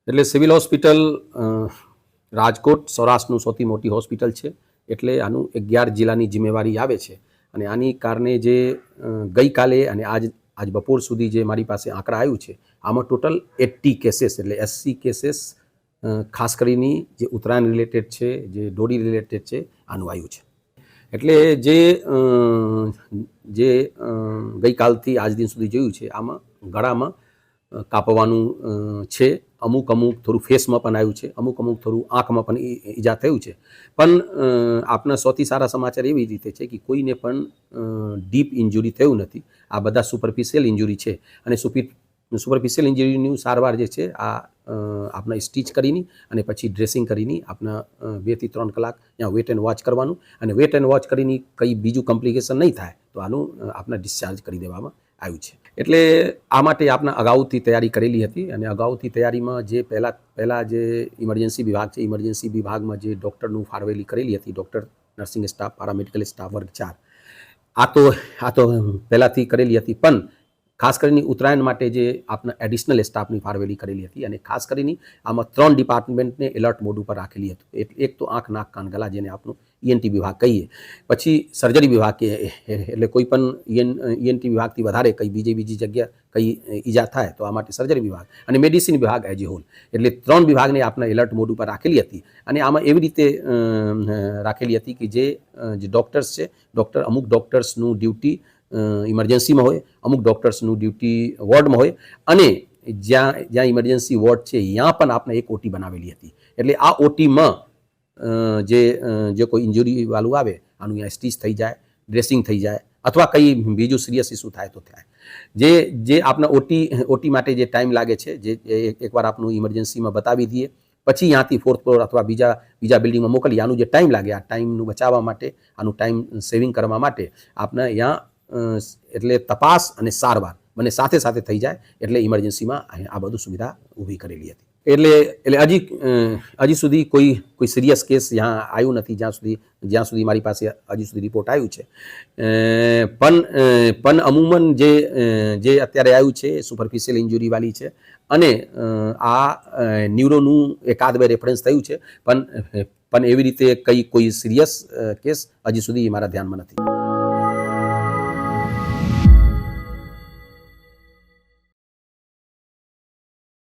એટલે civil hospital Rajkot સૌરાષ્ટ્રનું સૌથી મોટી હોસ્પિટલ છે. એટલે આનું 11 જિલ્લાની જિમ્મેવારી આવે છે. અને આની કારણે જે ગઈકાલે અને આજ બપોર સુધી જે મારી પાસે આંકડા આવ્યું છે, આમાં ટોટલ 80 કેસીસ એટલે 80 કેસીસ ખાસ કરીને જે ઉત્તરાયણ રિલેટેડ છે, જે દોડી રિલેટેડ છે, આનું આવ્યું છે. એટલે જે ગઈકાલથી આજ દિન સુધી જોયું છે, આમાં ગળામાં કાપવાનું છે, અમુક થોડું ફેસમાં પણ આવ્યું છે, અમુક થોડું આંખમાં પણ ઈજા થયું છે. પણ આપના સૌથી સારા સમાચાર એવી રીતે છે કે કોઈને પણ ડીપ ઇન્જુરી થયું નથી. આ બધા સુપરફિશિયલ ઇન્જુરી છે. અને સુપરફિશિયલ ઇન્જુરીની સારવાર જે છે આ આપણા સ્ટીચ કરીને અને પછી ડ્રેસિંગ કરીને આપણા 2 થી 3 કલાક ત્યાં વેટ એન્ડ વોચ કરવાનું. અને વેટ એન્ડ વોચ કરીને કંઈ બીજું કોમ્પ્લિકેશન નહીં થાય તો આનું આપણા ડિસ્ચાર્જ કરી દેવામાં આવ્યું છે. એટલે આ માટે આપણા અગાઉથી તૈયારી કરેલી હતી. અને અગાઉથી તૈયારીમાં જે પહેલાં જે ઇમરજન્સી વિભાગ છે, ઇમરજન્સી વિભાગમાં જે ડૉક્ટરનું ફાળવેલી કરેલી હતી, doctor, nursing staff, paramedical staff વર્ગ 4, આ તો પહેલાંથી કરેલી હતી. પણ ખાસ કરીને ઉત્તરાયણ માટે જે આપણા એડિશનલ સ્ટાફની ફાળવેલી કરેલી હતી. અને ખાસ કરીને આમાં 3 ડિપાર્ટમેન્ટને એલર્ટ મોડ ઉપર રાખેલી હતી. એક તો આંખ, નાક, કાન, ગળા, જેને આપણું ENT વિભાગ કહીએ. પછી સર્જરી વિભાગ એટલે કોઈ પણ ENT વિભાગથી વધારે બીજી જગ્યા કંઈ ઈજા થાય તો આ માટે સર્જરી વિભાગ, અને મેડિસિન વિભાગ એઝ એ હોલ. એટલે 3 વિભાગને આપણે એલર્ટ મોડ ઉપર રાખેલી હતી. અને આમાં એવી રીતે રાખેલી હતી કે જે ડૉક્ટર્સ છે, અમુક ડૉક્ટર્સનું ડ્યુટી ઇમરજન્સીમાં હોય, અમુક ડૉક્ટર્સનું ડ્યુટી વોર્ડમાં હોય. અને જ્યાં ઇમરજન્સી વોર્ડ છે ત્યાં પણ આપણે એક OT બનાવેલી હતી. એટલે આ OTમાં જે કોઈ ઇન્જુરીવાળું આવે આનું અહીંયા સ્ટીચ થઈ જાય, ડ્રેસિંગ થઈ જાય, અથવા કંઈ બીજું સિરિયસ ઇસ્યુ થાય તો થાય. જે આપણા OT માટે જે ટાઈમ લાગે છે, જે એકવાર આપણું ઇમરજન્સીમાં બતાવી દઈએ, પછી ત્યાંથી 4th ફ્લોર અથવા બીજા બિલ્ડિંગમાં મોકલીએ, આનું જે ટાઈમ લાગે, આ ટાઈમનું બચાવવા માટે, આનું ટાઈમ સેવિંગ કરવા માટે આપણે અહીંયા એટલે તપાસ અને સારવાર બંને સાથે થઈ જાય. એટલે ઇમરજન્સીમાં આ બધું સુવિધા ઊભી કરેલી હતી. એટલે હજી સુધી કોઈ સિરિયસ કેસ ત્યાં આવ્યું નથી, જ્યાં સુધી મારી પાસે હજી સુધી રિપોર્ટ આવ્યું છે. પણ અમુમન જે અત્યારે આવ્યું છે સુપરફિશિયલ ઇન્જુરીવાળી છે. અને આ ન્યુરોનું એકાદ બે રેફરન્સ થયું છે. પણ એવી રીતે કોઈ સિરિયસ કેસ હજી સુધી મારા ધ્યાનમાં નથી.